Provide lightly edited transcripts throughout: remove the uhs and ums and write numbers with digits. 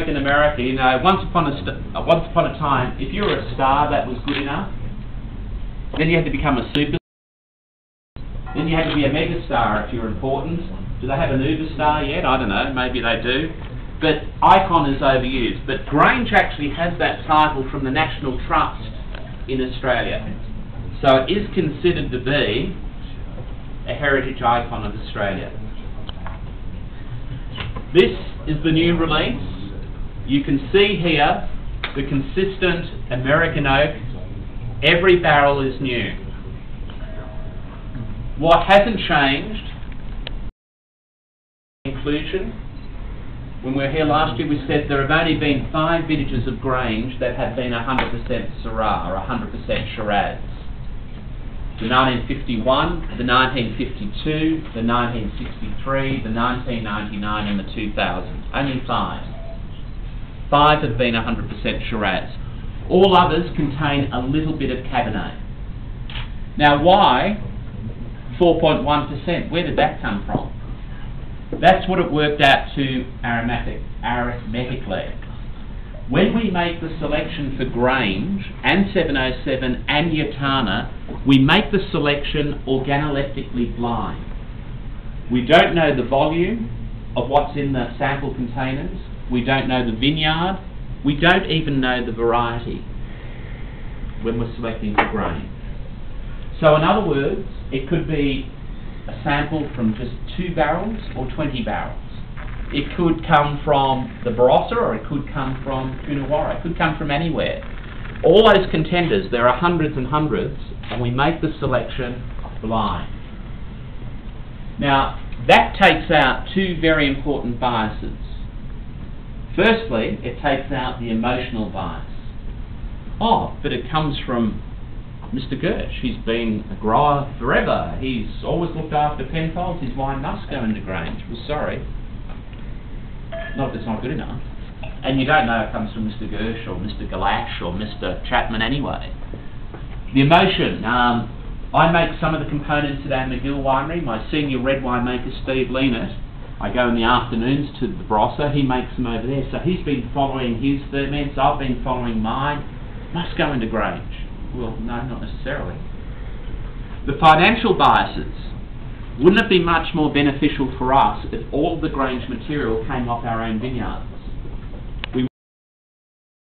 In America, you know, once upon a time, if you were a star, that was good enough. Then you had to become a super. Then you had to be a mega star if you were important. Do they have an uber star yet? I don't know. Maybe they do. But icon is overused. But Grange actually has that title from the National Trust in Australia, so it is considered to be a heritage icon of Australia. This is the new release. You can see here the consistent American oak. Every barrel is new. What hasn't changed, inclusion. When we were here last year, we said there have only been 5 vintages of Grange that have been 100% Syrah or 100% Shiraz. The 1951, the 1952, the 1963, the 1999 and the 2000. Only 5. 5 have been 100% Shiraz. All others contain a little bit of Cabernet. Now why 4.1%? Where did that come from? That's what it worked out to arithmetically. When we make the selection for Grange and 707 and Yattarna, we make the selection organoleptically blind. We don't know the volume of what's in the sample containers. We don't know the vineyard. We don't even know the variety when we're selecting for Grange. So in other words, it could be a sample from just 2 barrels or 20 barrels. It could come from the Barossa, or it could come from Coonawarra. It could come from anywhere. All those contenders, there are hundreds and hundreds, and we make the selection blind. Now, that takes out 2 very important biases. Firstly, it takes out the emotional bias. Oh, but it comes from Mr. Gersh. He's been a grower forever. He's always looked after Penfolds. His wine must go into Grange. Well, sorry. Not that it's not good enough. And you don't know it comes from Mr. Gersh or Mr. Galash or Mr. Chapman anyway. The emotion. I make some of the components at our McGill winery. My senior red winemaker, Steve Leanert, I go in the afternoons to the Barossa. He makes them over there. So he's been following his ferments. I've been following mine. Must go into Grange. Well, no, not necessarily. The financial biases. Wouldn't it be much more beneficial for us if all the Grange material came off our own vineyards? We would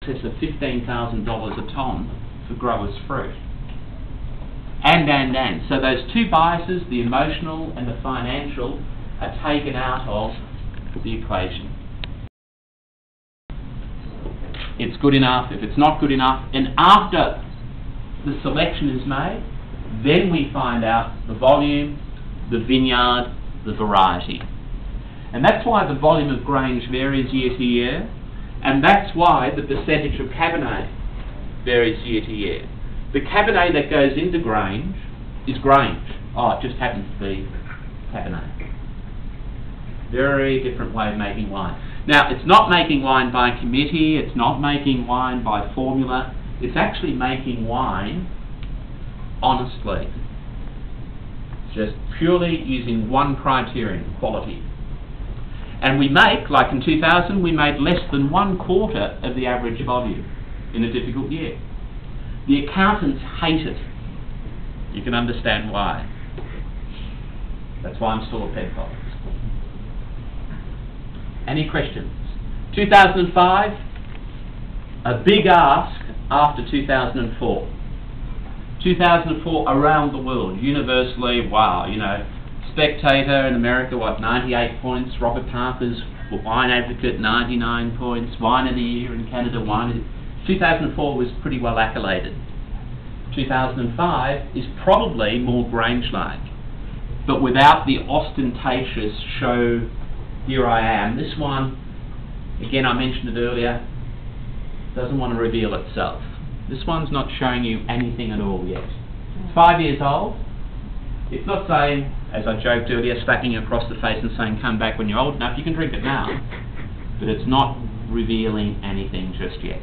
have access of $15,000 a tonne for growers' fruit. And. So those 2 biases, the emotional and the financial, are taken out of the equation. It's good enough, if it's not good enough, and after the selection is made, then we find out the volume, the vineyard, the variety. And that's why the volume of Grange varies year to year, and that's why the percentage of Cabernet varies year to year. The Cabernet that goes into Grange is Grange. Oh, it just happens to be Cabernet. Very different way of making wine. Now, it's not making wine by committee, it's not making wine by formula, it's actually making wine honestly. Just purely using one criterion, quality. And we make, like in 2000, we made less than 1/4 of the average volume in a difficult year. The accountants hate it. You can understand why. That's why I'm still at Penfolds. Any questions? 2005, a big ask after 2004. 2004 around the world, universally, wow, you know, Spectator in America, what, 98 points, Robert Parker's Wine Advocate, 99 points, Wine of the Year in Canada, 2004 was pretty well accoladed. 2005 is probably more Grange-like, but without the ostentatious show, here I am. This one, again, I mentioned it earlier, doesn't want to reveal itself. This one's not showing you anything at all yet. It's 5 years old. It's not saying, as I joked earlier, slapping you across the face and saying, come back when you're old enough, you can drink it now. But it's not revealing anything just yet.